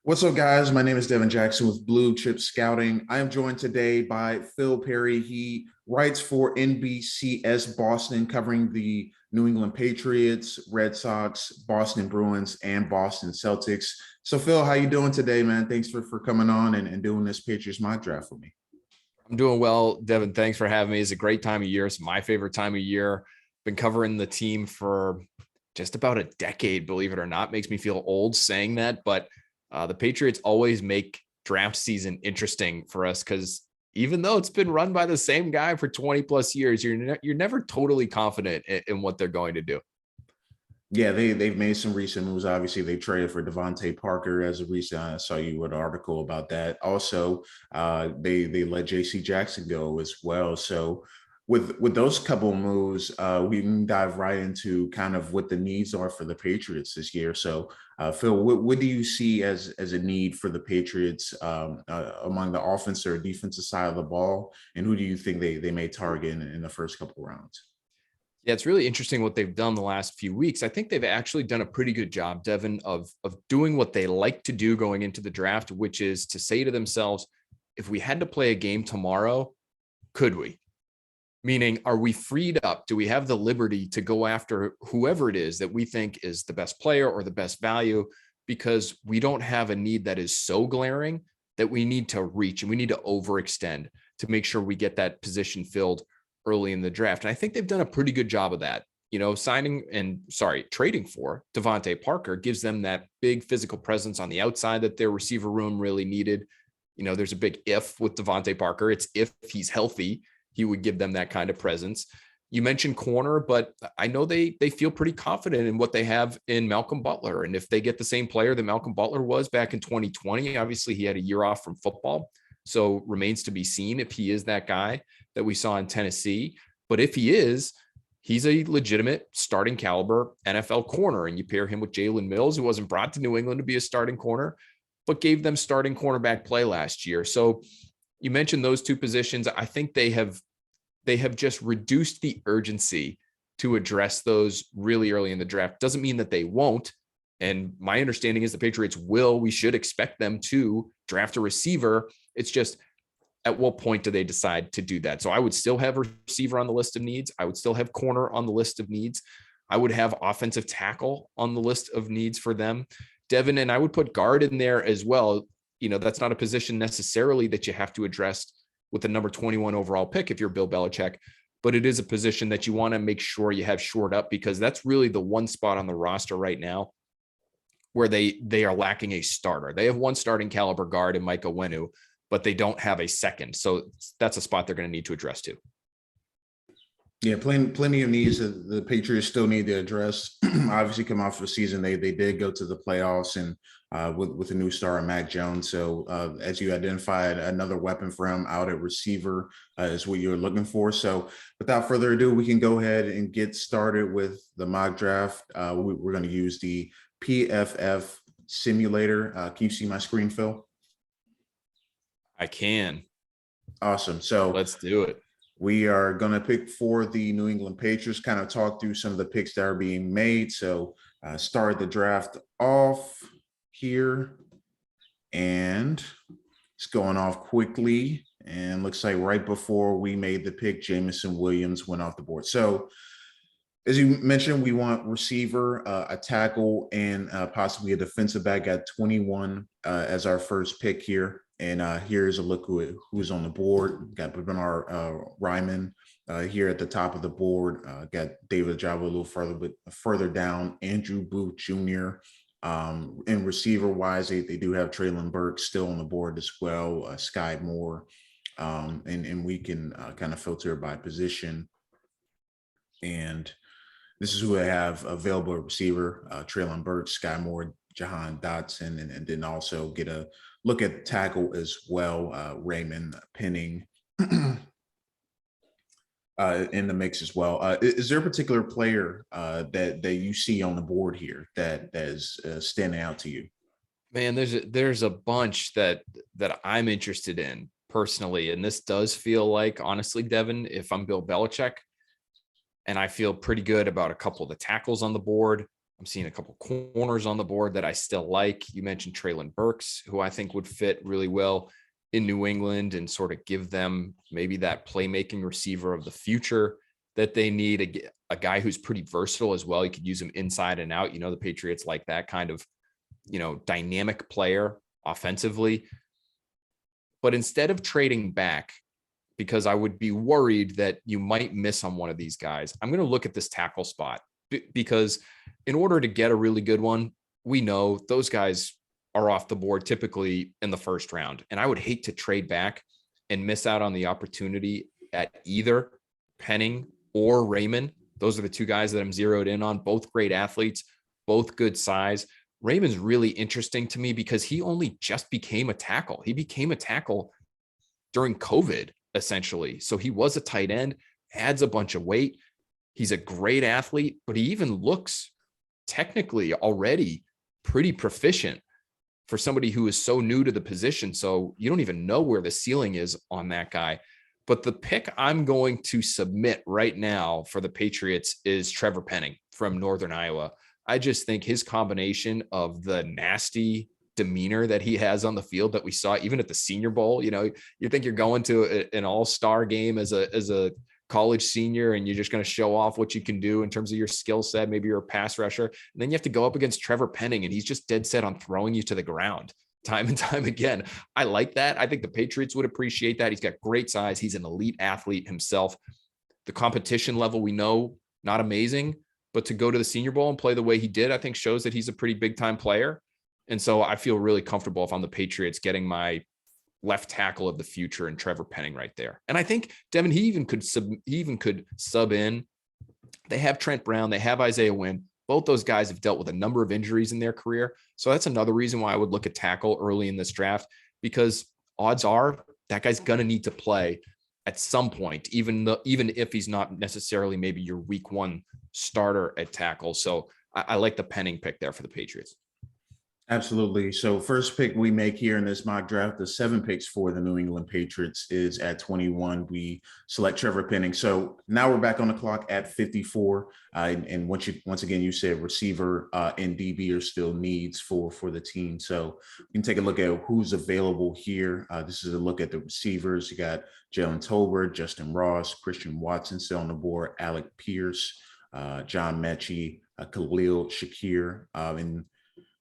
What's up, guys? My name is Devin Jackson with Blue Chip Scouting. I am joined today by Phil Perry. He writes for NBCS Boston, covering the New England Patriots, Red Sox, Boston Bruins, and Boston Celtics. So, Phil, how you doing today, man? Thanks for coming on and doing this Patriots mock draft for me. I'm doing well, Devin. Thanks for having me. It's a great time of year. It's my favorite time of year. Been covering the team for just about a decade, believe it or not. Makes me feel old saying that, but the Patriots always make draft season interesting for us because even though it's been run by the same guy for 20 plus years, you're never totally confident in what they're going to do. Yeah, they've made some recent moves. Obviously, they traded for Devontae Parker as a recent. I saw you with an article about that. Also, they let J.C. Jackson go as well. So with those couple of moves, we can dive right into kind of what the needs are for the Patriots this year. So, Phil, what do you see as a need for the Patriots among the offensive or defensive side of the ball, and who do you think they may target in the first couple of rounds? Yeah, it's really interesting what they've done the last few weeks. I think they've actually done a pretty good job, Devin, of doing what they like to do going into the draft, which is to say to themselves, if we had to play a game tomorrow, could we? Meaning, are we freed up? Do we have the liberty to go after whoever it is that we think is the best player or the best value? Because we don't have a need that is so glaring that we need to reach and we need to overextend to make sure we get that position filled early in the draft. And I think they've done a pretty good job of that. Trading for Devontae Parker gives them that big physical presence on the outside that their receiver room really needed. There's a big if with Devontae Parker. It's if he's healthy, he would give them that kind of presence. You mentioned corner, but I know they feel pretty confident in what they have in Malcolm Butler. And if they get the same player that Malcolm Butler was back in 2020, obviously he had a year off from football. So remains to be seen if he is that guy that we saw in Tennessee. But if he is, he's a legitimate starting caliber NFL corner. And you pair him with Jalen Mills, who wasn't brought to New England to be a starting corner, but gave them starting cornerback play last year. So you mentioned those two positions. I think they have just reduced the urgency to address those really early in the draft. Doesn't mean that they won't. And my understanding is the Patriots will. We should expect them to draft a receiver. It's just at what point do they decide to do that? So I would still have receiver on the list of needs. I would still have corner on the list of needs. I would have offensive tackle on the list of needs for them, Devin, and I would put guard in there as well. That's not a position necessarily that you have to address with the number 21 overall pick if you're Bill Belichick, but it is a position that you want to make sure you have shored up because that's really the one spot on the roster right now where they are lacking a starter. They have one starting caliber guard in Micah Wenu, but they don't have a second. So that's a spot they're going to need to address too. Yeah, plenty of needs that the Patriots still need to address. Obviously, come off the season, they did go to the playoffs and with a new star, Mac Jones. So as you identified, another weapon for him out at receiver is what you're looking for. So without further ado, we can go ahead and get started with the mock draft. We're going to use the PFF simulator. Can you see my screen, Phil? I can. Awesome. So let's do it. We are going to pick for the New England Patriots, kind of talk through some of the picks that are being made. So start the draft off here. And it's going off quickly. And looks like right before we made the pick, Jameson Williams went off the board. So as you mentioned, we want receiver, a tackle, and possibly a defensive back at 21 as our first pick here. And here's a look who's on the board. Got Bernard Ryman here at the top of the board. Got David Ojabo a little further down. Andrew Booth Jr. And receiver-wise, they do have Treylon Burks still on the board as well. Sky Moore. And we can kind of filter by position. And this is who I have available at receiver, Treylon Burks, Sky Moore, Jahan Dotson, and then also get a look at tackle as well, Raymond Penning in the mix as well. Is there a particular player that you see on the board here that is standing out to you? Man, there's a bunch that I'm interested in personally, and this does feel like, honestly, Devin, if I'm Bill Belichick, and I feel pretty good about a couple of the tackles on the board. I'm seeing a couple corners on the board that I still like. You mentioned Traylon Burks, who I think would fit really well in New England and sort of give them maybe that playmaking receiver of the future that they need. A guy who's pretty versatile as well. You could use him inside and out. The Patriots like that kind of, dynamic player offensively. But instead of trading back, because I would be worried that you might miss on one of these guys, I'm going to look at this tackle spot because in order to get a really good one, we know those guys are off the board typically in the first round. And I would hate to trade back and miss out on the opportunity at either Penning or Raymond. Those are the two guys that I'm zeroed in on, both great athletes, both good size. Raymond's really interesting to me because he only just became a tackle. He became a tackle during COVID, essentially. So he was a tight end, adds a bunch of weight. He's a great athlete, but he even looks technically already pretty proficient for somebody who is so new to the position. So you don't even know where the ceiling is on that guy. But the pick I'm going to submit right now for the Patriots is Trevor Penning from Northern Iowa. I just think his combination of the nasty demeanor that he has on the field that we saw even at the Senior Bowl, you think you're going to an all-star game as a college senior and you're just going to show off what you can do in terms of your skill set. Maybe you're a pass rusher. And then you have to go up against Trevor Penning and he's just dead set on throwing you to the ground time and time again. I like that. I think the Patriots would appreciate that. He's got great size. He's an elite athlete himself. The competition level, we know, not amazing, but to go to the Senior Bowl and play the way he did, I think shows that he's a pretty big time player. And so I feel really comfortable if I'm the Patriots getting my left tackle of the future and Trevor Penning right there. And I think Devin, he even could sub in. They have Trent Brown. They have Isaiah Wynn. Both those guys have dealt with a number of injuries in their career. So that's another reason why I would look at tackle early in this draft, because odds are that guy's going to need to play at some point, even if he's not necessarily maybe your week one starter at tackle. So I like the Penning pick there for the Patriots. Absolutely. So first pick we make here in this mock draft, the 7 picks for the New England Patriots is at 21. We select Trevor Penning. So now we're back on the clock at 54. And once again, you said receiver and DB are still needs for the team. So we can take a look at who's available here. This is a look at the receivers. You got Jalen Tolbert, Justin Ross, Christian Watson still on the board, Alec Pierce, John Mechie, Khalil Shakir, and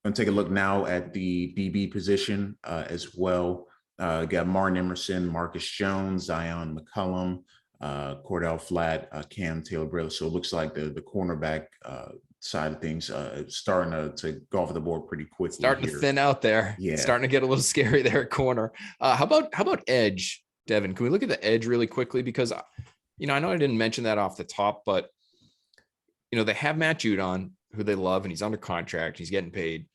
going to take a look now at the DB position as well. Got Martin Emerson, Marcus Jones, Zion McCullum, Cordell Flatt, Cam Taylor-Brill. So it looks like the cornerback side of things starting to go off the board pretty quickly. Starting to thin out there. Yeah. Starting to get a little scary there at corner. How about edge, Devin? Can we look at the edge really quickly? Because, I know I didn't mention that off the top, but, they have Matt Judon, who they love, and he's under contract. He's getting paid.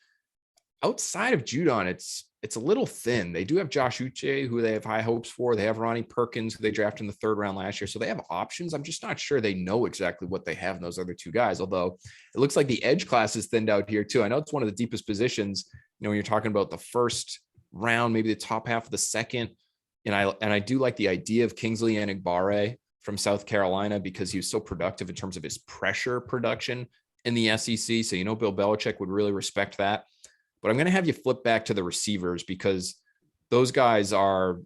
Outside of Judon, it's a little thin. They do have Josh Uche, who they have high hopes for. They have Ronnie Perkins, who they drafted in the 3rd round last year. So they have options. I'm just not sure they know exactly what they have in those other two guys. Although it looks like the edge class is thinned out here too. I know it's one of the deepest positions, when you're talking about the 1st round, maybe the top half of the 2nd. And I do like the idea of Kingsley Enagbare from South Carolina because he was so productive in terms of his pressure production in the SEC. So, Bill Belichick would really respect that. But I'm going to have you flip back to the receivers because those guys are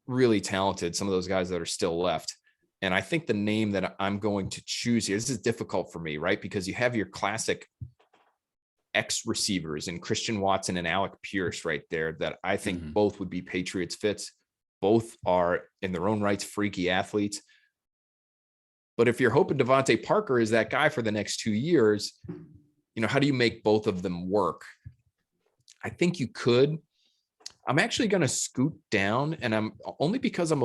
really talented, some of those guys that are still left. And I think the name that I'm going to choose here, this is difficult for me, right? Because you have your classic X receivers and Christian Watson and Alec Pierce right there that I think both would be Patriots fits. Both are in their own rights freaky athletes. But if you're hoping Devontae Parker is that guy for the next 2 years, how do you make both of them work? I think you could. I'm actually going to scoot down, and I'm only because I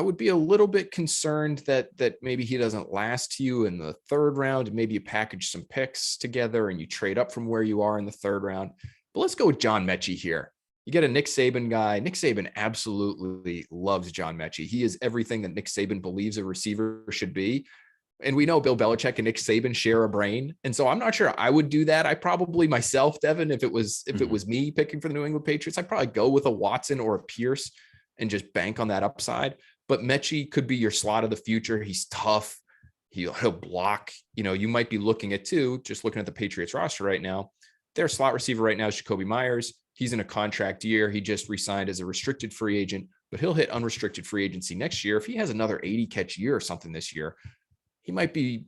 would be a little bit concerned that maybe he doesn't last to you in the 3rd round. And maybe you package some picks together and you trade up from where you are in the 3rd round. But let's go with John Mechie here. You get a Nick Saban guy. Nick Saban absolutely loves John Mechie. He is everything that Nick Saban believes a receiver should be. And we know Bill Belichick and Nick Saban share a brain. And so I'm not sure I would do that. I probably myself, Devin, if it was me picking for the New England Patriots, I'd probably go with a Watson or a Pierce and just bank on that upside. But Mechie could be your slot of the future. He's tough. He'll block. You might be looking at just looking at the Patriots roster right now. Their slot receiver right now is Jacoby Myers. He's in a contract year. He just re-signed as a restricted free agent, but he'll hit unrestricted free agency next year. If he has another 80 catch year or something this year, he might be,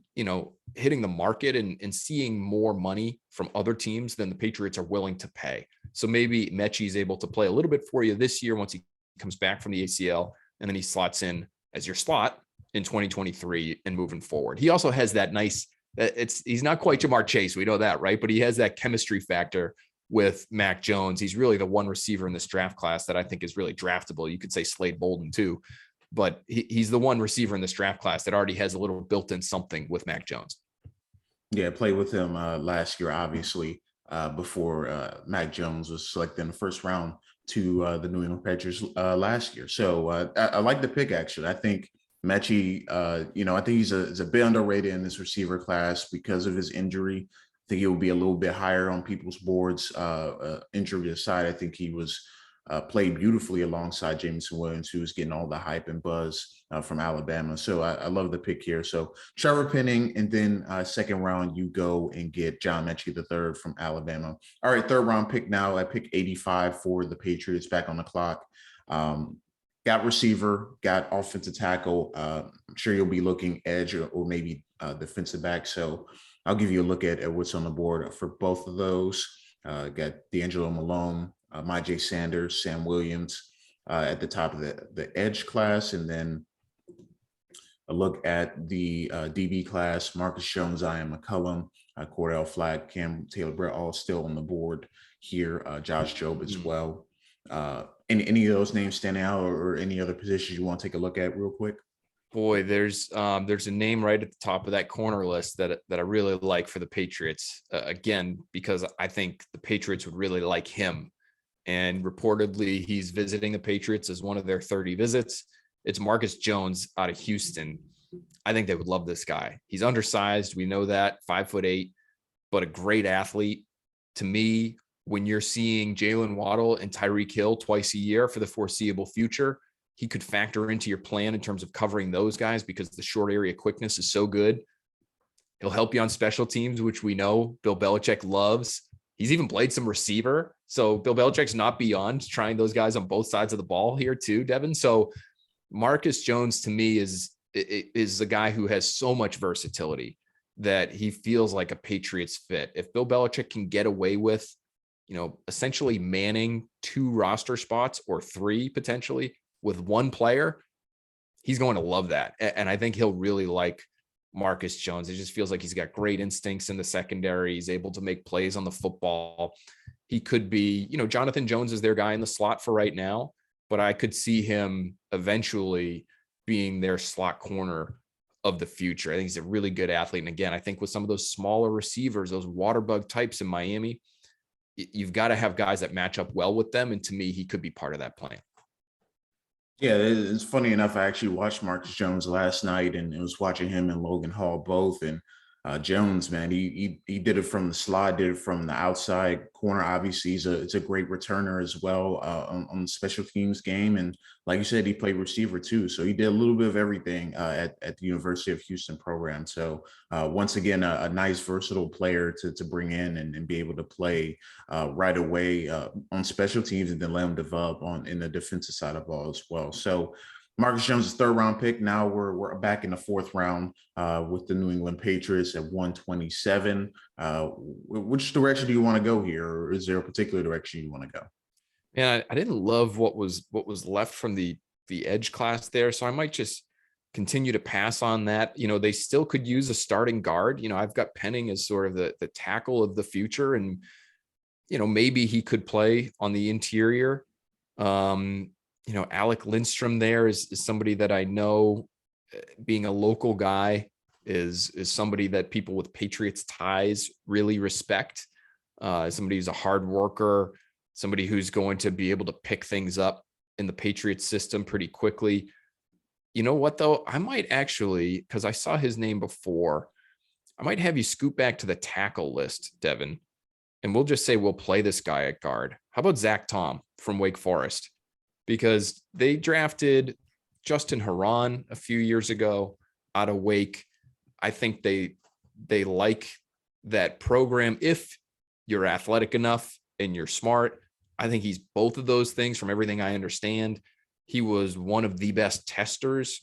hitting the market and seeing more money from other teams than the Patriots are willing to pay. So maybe Mechie is able to play a little bit for you this year once he comes back from the ACL, and then he slots in as your slot in 2023 and moving forward. He also has that nice, he's not quite Jamar Chase. We know that, right? But he has that chemistry factor with Mac Jones. He's really the one receiver in this draft class that I think is really draftable. You could say Slade Bolden too, but he's the one receiver in this draft class that already has a little built-in something with Mac Jones. Yeah, played with him last year, obviously, before Mac Jones was selected in the first round to the New England Patriots last year. So I like the pick, actually. I think Mechie, I think he's a bit underrated in this receiver class because of his injury. I think he will be a little bit higher on people's boards. Injury aside, I think he was played beautifully alongside Jameson Williams, who was getting all the hype and buzz from Alabama. So I love the pick here. So Trevor Penning, and then second round, you go and get John Mechie III from Alabama. All right, third round pick now. I pick 85 for the Patriots back on the clock. Got receiver, got offensive tackle. I'm sure you'll be looking edge or maybe defensive back. So I'll give you a look at what's on the board for both of those. Got D'Angelo Malone, Myjai Sanders, Sam Williams at the top of the edge class. And then a look at the DB class, Marcus Jones, Ian McCullum, Cordell Flack, Cam Taylor-Britt, all still on the board here. Josh Jobe as well. Any of those names stand out, or any other positions you want to take a look at real quick? Boy, there's a name right at the top of that corner list that I really like for the Patriots. Again, because I think the Patriots would really like him. And reportedly, he's visiting the Patriots as one of their 30 visits. It's Marcus Jones out of Houston. I think they would love this guy. He's undersized. We know that, 5'8", but a great athlete. To me, when you're seeing Jalen Waddle and Tyreek Hill twice a year for the foreseeable future, he could factor into your plan in terms of covering those guys because the short area quickness is so good. He'll help you on special teams, which we know Bill Belichick loves. He's even played some receiver. So Bill Belichick's not beyond trying those guys on both sides of the ball here too, Devin. So Marcus Jones to me is a guy who has so much versatility that he feels like a Patriots fit. If Bill Belichick can get away with, essentially manning 2 roster spots or 3 potentially with one player, he's going to love that. And I think he'll really like Marcus Jones. It just feels like he's got great instincts in the secondary. He's able to make plays on the football. He could be, Jonathan Jones is their guy in the slot for right now, but I could see him eventually being their slot corner of the future. I think he's a really good athlete. And again, I think with some of those smaller receivers, those water bug types in Miami, you've got to have guys that match up well with them. And to me, he could be part of that plan. Yeah, it's funny enough. I actually watched Marcus Jones last night, and I was watching him and Logan Hall both. And Jones, man, he did it from the slot, did it from the outside corner. Obviously, it's a great returner as well on the special teams game. And like you said, he played receiver too, so he did a little bit of everything at the University of Houston program. So once again, a nice versatile player to bring in and be able to play right away on special teams, and then let him develop in the defensive side of the ball as well. So Marcus Jones' third round pick. Now we're back in the fourth round with the New England Patriots at 127. Which direction do you want to go here, or is there a particular direction you want to go? And I didn't love what was left from the edge class there, so I might just continue to pass on that. They still could use a starting guard. I've got Penning as sort of the tackle of the future, and maybe he could play on the interior. Alec Lindstrom there is somebody that I know, being a local guy, is somebody that people with Patriots ties really respect. Somebody who's a hard worker, somebody who's going to be able to pick things up in the Patriots system pretty quickly. You know what, though? I might actually, because I saw his name before, I might have you scoot back to the tackle list, Devin, and we'll just say we'll play this guy at guard. How about Zach Tom from Wake Forest? Because they drafted Justin Herron a few years ago out of Wake. I think they like that program. If you're athletic enough and you're smart, I think he's both of those things from everything I understand. He was one of the best testers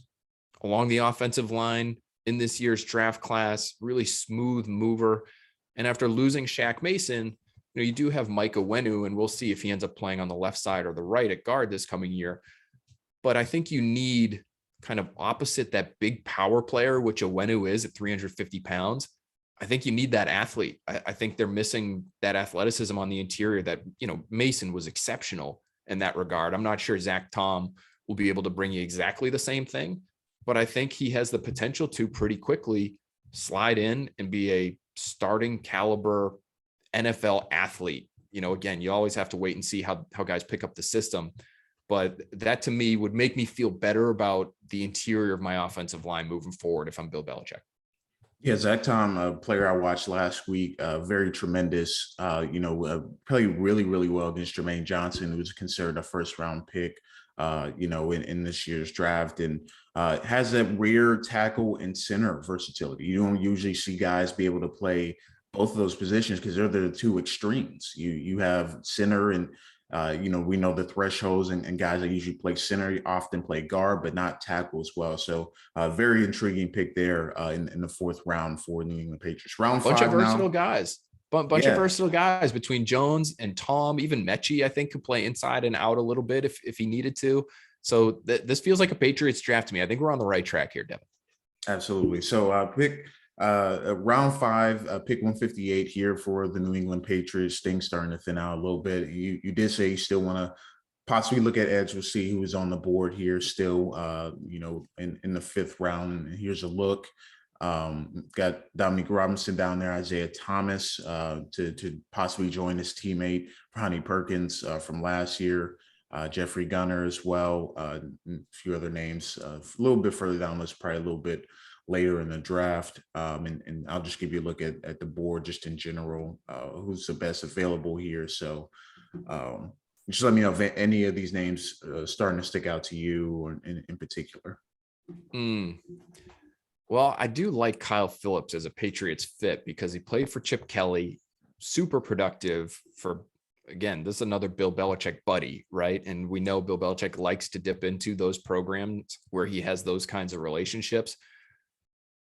along the offensive line in this year's draft class, really smooth mover. And after losing Shaq Mason, you do have Mike Owenu, and we'll see if he ends up playing on the left side or the right at guard this coming year. But I think you need kind of opposite that big power player, which Owenu is at 350 pounds. I think you need that athlete. I think they're missing that athleticism on the interior that, Mason was exceptional in that regard. I'm not sure Zach Tom will be able to bring you exactly the same thing, but I think he has the potential to pretty quickly slide in and be a starting caliber NFL athlete. Again, you always have to wait and see how guys pick up the system. But that to me would make me feel better about the interior of my offensive line moving forward if I'm Bill Belichick. Yeah, Zach Tom, a player I watched last week, very tremendous. Played really, really well against Jermaine Johnson, who was considered a first-round pick, in this year's draft, and has that rear tackle and center versatility. You don't usually see guys be able to play both of those positions because they're the two extremes. You have center and we know the thresholds and guys that usually play center often play guard, but not tackle as well. So very intriguing pick there in the fourth round for New England Patriots. Round bunch 5 of versatile now. guys. Bunch of versatile guys between Jones and Tom, even Mechie, I think could play inside and out a little bit if he needed to. So this feels like a Patriots draft to me. I think we're on the right track here, Devin. Absolutely. So pick round 5, pick 158 here for the New England Patriots. Things starting to thin out a little bit. You did say you still want to possibly look at edge. We'll see who is on the board here still, in the 5th round. And here's a look. Got Dominique Robinson down there, Isaiah Thomas to possibly join his teammate, Ronnie Perkins from last year. Jeffrey Gunner as well, a few other names a little bit further down the list, probably a little bit later in the draft. And I'll just give you a look at the board just in general, who's the best available here. So just let me know if any of these names starting to stick out to you or in particular. Well, I do like Kyle Phillips as a Patriots fit because he played for Chip Kelly, super productive for, again, this is another Bill Belichick buddy, right? And we know Bill Belichick likes to dip into those programs where he has those kinds of relationships.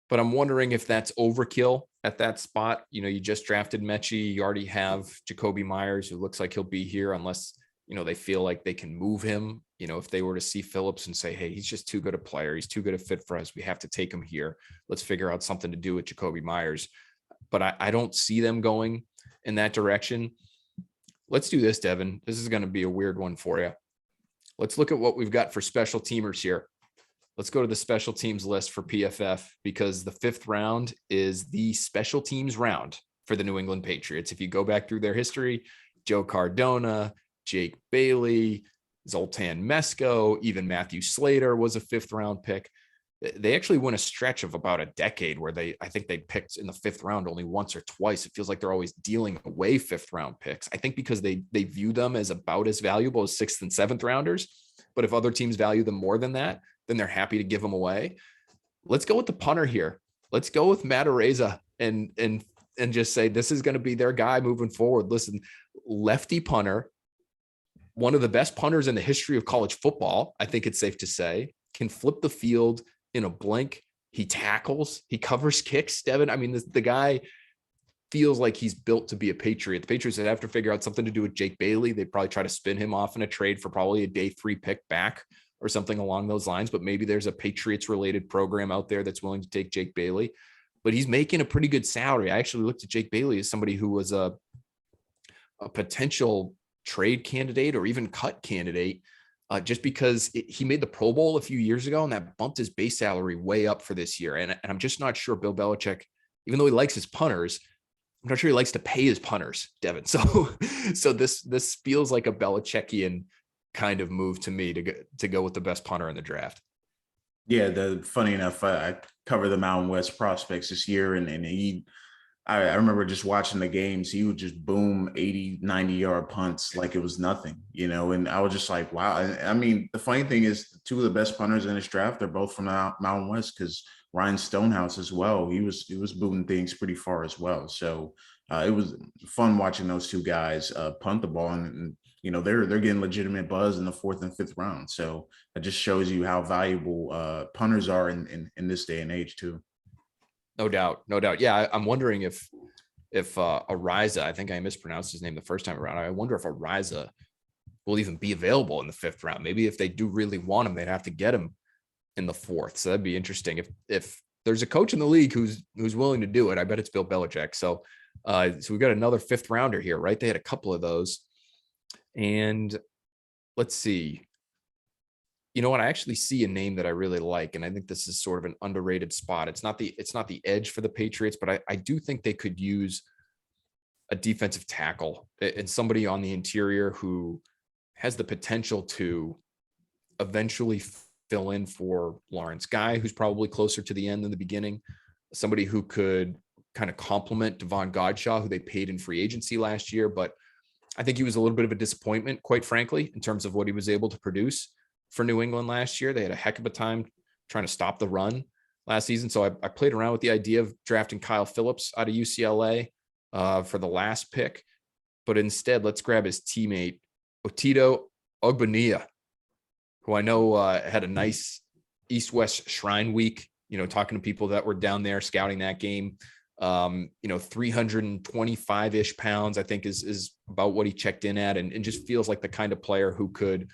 But I'm wondering if that's overkill at that spot. You just drafted Mechie. You already have Jacoby Myers, who looks like he'll be here unless, they feel like they can move him. If they were to see Phillips and say, hey, he's just too good a player. He's too good a fit for us. We have to take him here. Let's figure out something to do with Jacoby Myers. But I don't see them going in that direction. Let's do this, Devin. This is going to be a weird one for you. Let's look at what we've got for special teamers here. Let's go to the special teams list for PFF because the 5th round is the special teams round for the New England Patriots. If you go back through their history, Joe Cardona, Jake Bailey, Zoltan Mesko, even Matthew Slater was a 5th round pick. They actually went a stretch of about a decade where I think they picked in the 5th round only once or twice. It feels like they're always dealing away 5th round picks. I think because they view them as about as valuable as 6th and 7th rounders. But if other teams value them more than that, then they're happy to give them away. Let's go with the punter here. Let's go with Matt Araiza and just say this is going to be their guy moving forward. Listen, lefty punter, one of the best punters in the history of college football, I think it's safe to say, can flip the field in a blink. He tackles, he covers kicks, Devin. I mean, the guy feels like he's built to be a Patriot. The Patriots would have to figure out something to do with Jake Bailey. They'd probably try to spin him off in a trade for probably a day 3 pick back or something along those lines. But maybe there's a Patriots related program out there that's willing to take Jake Bailey. But he's making a pretty good salary. I actually looked at Jake Bailey as somebody who was a potential trade candidate or even cut candidate just because he made the Pro Bowl a few years ago and that bumped his base salary way up for this year. And I'm just not sure Bill Belichick, even though he likes his punters, I'm not sure he likes to pay his punters, Devin. So this feels like a Belichickian kind of move to me to go with the best punter in the draft. Yeah, funny enough, I covered the Mountain West prospects this year, and I remember just watching the games. He would just boom 80, 90-yard punts like it was nothing, and I was just like, wow. I mean, the funny thing is 2 of the best punters in this draft are both from the Mountain West because Ryan Stonehouse as well. He was moving things pretty far as well. So it was fun watching those two guys punt the ball, and they're getting legitimate buzz in the fourth and fifth round. So it just shows you how valuable punters are in this day and age too. No doubt, no doubt. Yeah, I'm wondering if Ariza, I think I mispronounced his name the first time around. I wonder if Ariza will even be available in the fifth round. Maybe if they do really want him, they'd have to get him in the fourth. So that'd be interesting. If there's a coach in the league who's willing to do it, I bet it's Bill Belichick. So we've got another fifth rounder here, right? They had a couple of those. And let's see. You know what? I actually see a name that I really like, and I think this is sort of an underrated spot. It's not the edge for the Patriots, but I do think they could use a defensive tackle and somebody on the interior who has the potential to eventually fill in for Lawrence Guy, who's probably closer to the end than the beginning. Somebody who could kind of complement Devon Godshaw, who they paid in free agency last year, but I think he was a little bit of a disappointment, quite frankly, in terms of what he was able to produce for New England last year. They had a heck of a time trying to stop the run last season. So I played around with the idea of drafting Kyle Phillips out of UCLA for the last pick, but instead let's grab his teammate, Otito Ogbonnia, who I know had a nice East-West Shrine week, talking to people that were down there scouting that game. 325-ish pounds, I think is about what he checked in at, and just feels like the kind of player who could,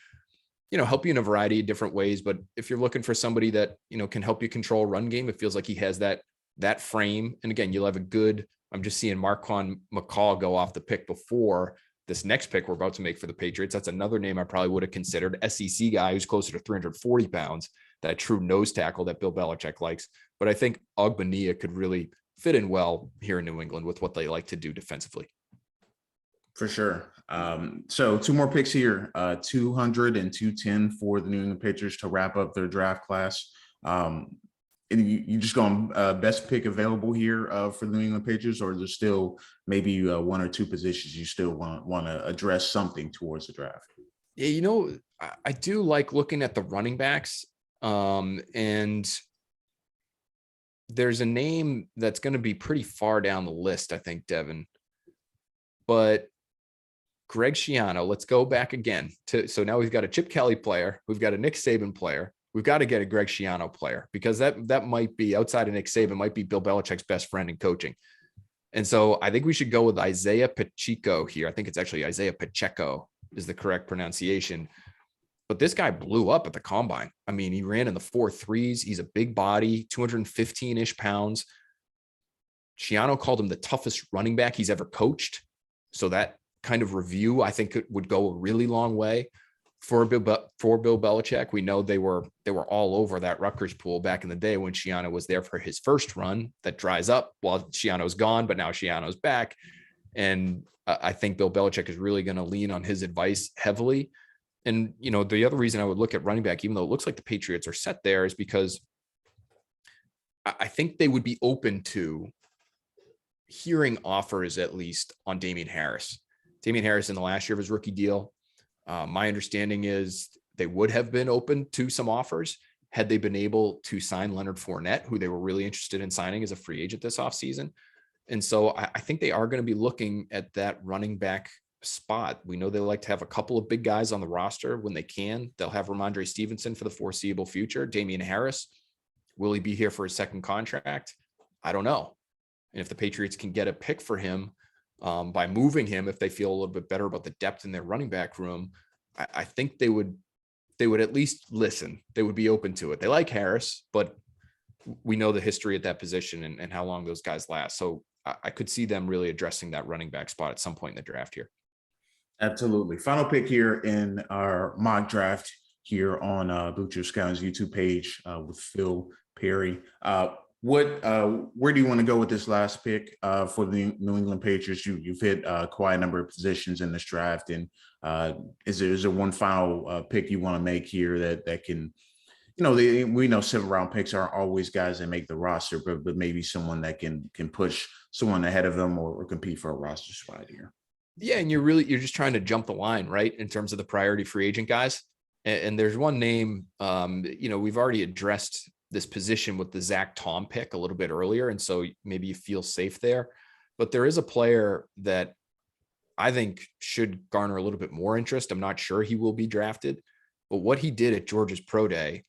help you in a variety of different ways. But if you're looking for somebody that, can help you control a run game, it feels like he has that frame. And again, you'll have a good, I'm just seeing Marquand McCall go off the pick before this next pick we're about to make for the Patriots. That's another name I probably would have considered. SEC guy who's closer to 340 pounds, that true nose tackle that Bill Belichick likes. But I think Ogbonnia could really fit in well here in New England with what they like to do defensively. For sure. So two more picks here, 200 and 210 for the New England Patriots to wrap up their draft class. And you just going best pick available here for the New England Patriots, or is there still maybe one or two positions you still want to address something towards the draft? Yeah, I do like looking at the running backs, and there's a name that's going to be pretty far down the list, I think, Devin. But Greg Schiano, let's go back again. So now we've got a Chip Kelly player. We've got a Nick Saban player. We've got to get a Greg Schiano player, because that might be, outside of Nick Saban, might be Bill Belichick's best friend in coaching. And so I think we should go with Isaiah Pacheco here. I think it's actually Isaiah Pacheco is the correct pronunciation. But this guy blew up at the combine. I mean, he ran in the 4.3s. He's a big body, 215-ish pounds. Schiano called him the toughest running back he's ever coached. So that kind of review, I think, it would go a really long way for Bill Belichick. We know they were all over that Rutgers pool back in the day when Schiano was there for his first run that dries up while Schiano's gone, but now Schiano's back. And I think Bill Belichick is really going to lean on his advice heavily. And, the other reason I would look at running back, even though it looks like the Patriots are set there, is because I think they would be open to hearing offers, at least on Damian Harris. Damian Harris in the last year of his rookie deal, my understanding is they would have been open to some offers had they been able to sign Leonard Fournette, who they were really interested in signing as a free agent this offseason. And so I think they are going to be looking at that running back spot. We know they like to have a couple of big guys on the roster when they can. They'll have Ramondre Stevenson for the foreseeable future. Damian Harris, will he be here for his second contract? I don't know. And if the Patriots can get a pick for him by moving him, if they feel a little bit better about the depth in their running back room, I think they would at least listen. They would be open to it. They like Harris, but we know the history at that position and how long those guys last. So I could see them really addressing that running back spot at some point in the draft here. Absolutely. Final pick here in our mock draft here on Butcher Scouting's YouTube page with Phil Perry. Where do you want to go with this last pick for the New England Patriots? You've hit quite a number of positions in this draft, and is there one final pick you want to make here that can, we know 7th-round picks aren't always guys that make the roster, but maybe someone that can push someone ahead of them or compete for a roster spot here. Yeah, and you're just trying to jump the line, right, in terms of the priority free agent guys. And there's one name, we've already addressed this position with the Zach Tom pick a little bit earlier. And so maybe you feel safe there, but there is a player that I think should garner a little bit more interest. I'm not sure he will be drafted, but what he did at Georgia's Pro Day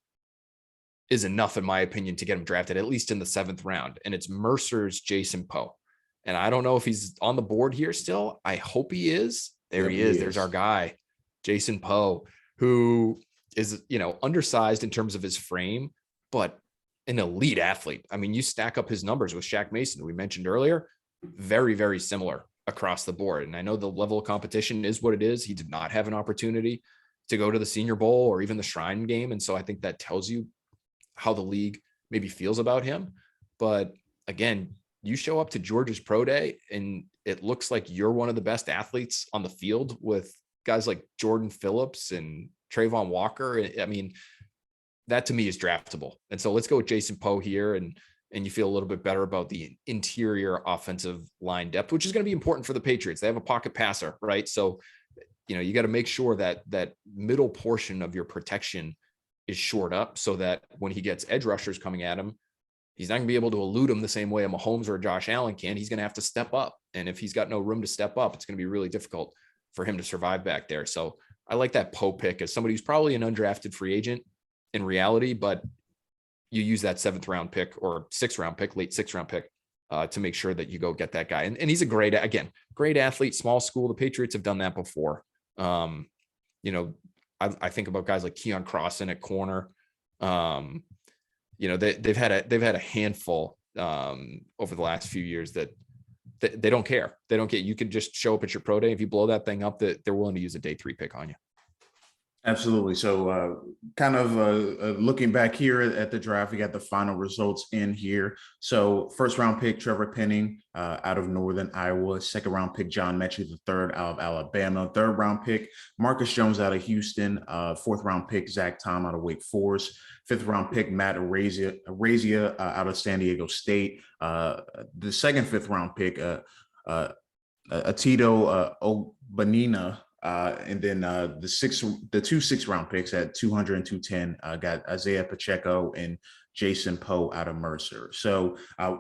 is enough, in my opinion, to get him drafted, at least in the 7th round. And it's Mercer's Jason Poe. And I don't know if he's on the board here still. I hope he is. There he is. There's our guy, Jason Poe, who is, undersized in terms of his frame, but an elite athlete. I mean, you stack up his numbers with Shaq Mason, who we mentioned earlier, very, very similar across the board. And I know the level of competition is what it is. He did not have an opportunity to go to the Senior Bowl or even the Shrine Game. And so I think that tells you how the league maybe feels about him. But again, you show up to Georgia's Pro Day and it looks like you're one of the best athletes on the field with guys like Jordan Phillips and Trayvon Walker. I mean, that to me is draftable. And so let's go with Jason Poe here. And you feel a little bit better about the interior offensive line depth, which is going to be important for the Patriots. They have a pocket passer, right? So, you got to make sure that that middle portion of your protection is shored up so that when he gets edge rushers coming at him, he's not going to be able to elude them the same way a Mahomes or a Josh Allen can. He's going to have to step up. And if he's got no room to step up, it's going to be really difficult for him to survive back there. So I like that Poe pick as somebody who's probably an undrafted free agent in reality, but you use that 7th round pick or 6th round pick, late 6th round pick to make sure that you go get that guy. And he's a great athlete, small school. The Patriots have done that before. I think about guys like Keon Crossan at corner. They've had a handful over the last few years that they don't care. They don't get, you can just show up at your pro day. If you blow that thing up, that they're willing to use a day 3 pick on you. Absolutely. So looking back here at the draft, we got the final results in here. So 1st round pick, Trevor Penning out of Northern Iowa. 2nd round pick, John Mechie III out of Alabama. 3rd round pick, Marcus Jones out of Houston. 4th round pick, Zach Tom out of Wake Forest. 5th round pick, Matt Araiza out of San Diego State. The 2nd 5th round pick, Atito Obanina. And then the 2 6th round picks at 200 and 210 got Isaiah Pacheco and Jason Poe out of Mercer. So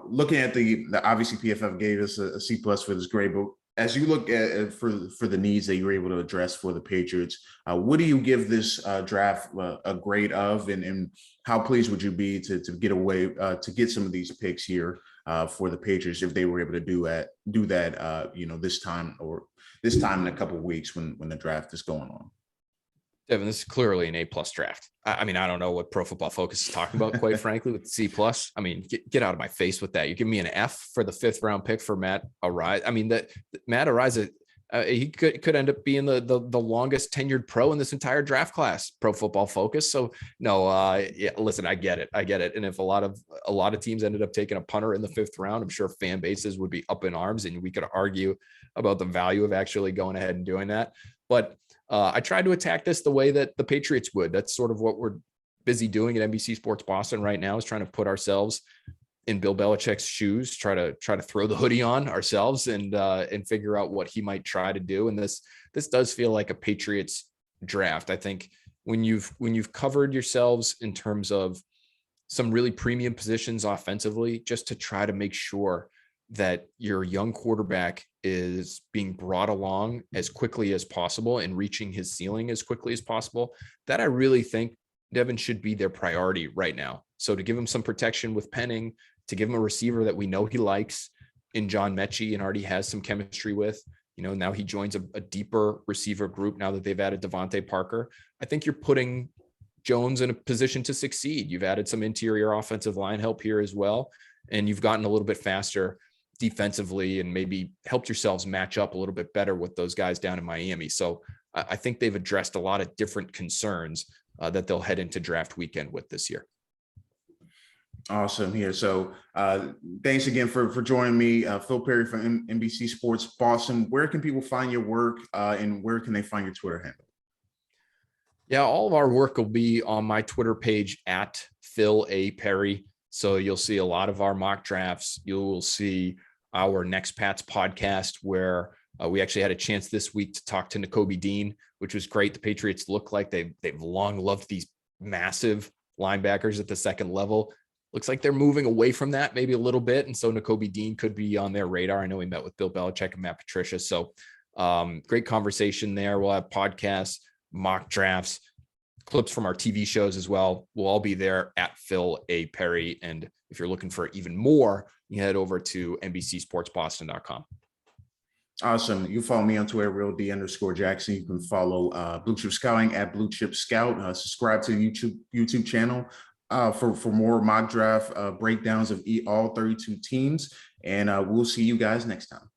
looking at the obviously PFF gave us a C+ for this grade, but as you look at for the needs that you were able to address for the Patriots, what do you give this draft a grade of, and how pleased would you be to get away to get some of these picks here for the Patriots if they were able to do that this time in a couple of weeks when the draft is going on? Devin, this is clearly an A+ draft. I mean, I don't know what Pro Football Focus is talking about, quite frankly, with C+. I mean, get out of my face with that. You give me an F for the 5th round pick for Matt Araiza. I mean, that Matt Araiza, he could end up being the longest tenured pro in this entire draft class, Pro Football Focus. So no, listen, I get it. And if a lot of teams ended up taking a punter in the 5th round, I'm sure fan bases would be up in arms, and we could argue about the value of actually going ahead and doing that. But I tried to attack this the way that the Patriots would. That's sort of what we're busy doing at NBC Sports Boston right now, is trying to put ourselves in Bill Belichick's shoes, try to throw the hoodie on ourselves and figure out what he might try to do. And this does feel like a Patriots draft. I think when you've covered yourselves in terms of some really premium positions offensively, just to try to make sure that your young quarterback is being brought along as quickly as possible and reaching his ceiling as quickly as possible, that I really think, Devin, should be their priority right now. So to give him some protection with Penning, to give him a receiver that we know he likes in John Mechie and already has some chemistry with, now he joins a deeper receiver group now that they've added Devontae Parker. I think you're putting Jones in a position to succeed. You've added some interior offensive line help here as well, and you've gotten a little bit faster defensively and maybe helped yourselves match up a little bit better with those guys down in Miami. So I think they've addressed a lot of different concerns that they'll head into draft weekend with this year. Awesome here. So thanks again for joining me, Phil Perry from NBC Sports Boston. Where can people find your work and where can they find your Twitter handle? Yeah, all of our work will be on my Twitter page at Phil A. Perry. So you'll see a lot of our mock drafts. You will see our Next Pats podcast, where we actually had a chance this week to talk to Nakobe Dean, which was great. The Patriots look like they've long loved these massive linebackers at the second level. Looks like they're moving away from that maybe a little bit. And so Nakobe Dean could be on their radar. I know he met with Bill Belichick and Matt Patricia. So great conversation there. We'll have podcasts, mock drafts, clips from our TV shows as well. We'll all be there at Phil A. Perry. And if you're looking for even more, you head over to NBCSportsBoston.com. Awesome. You follow me on Twitter, real_D_Jackson. You can follow Blue Chip Scouting at Blue Chip Scout. Subscribe to the YouTube channel for more mock draft breakdowns of all 32 teams. And we'll see you guys next time.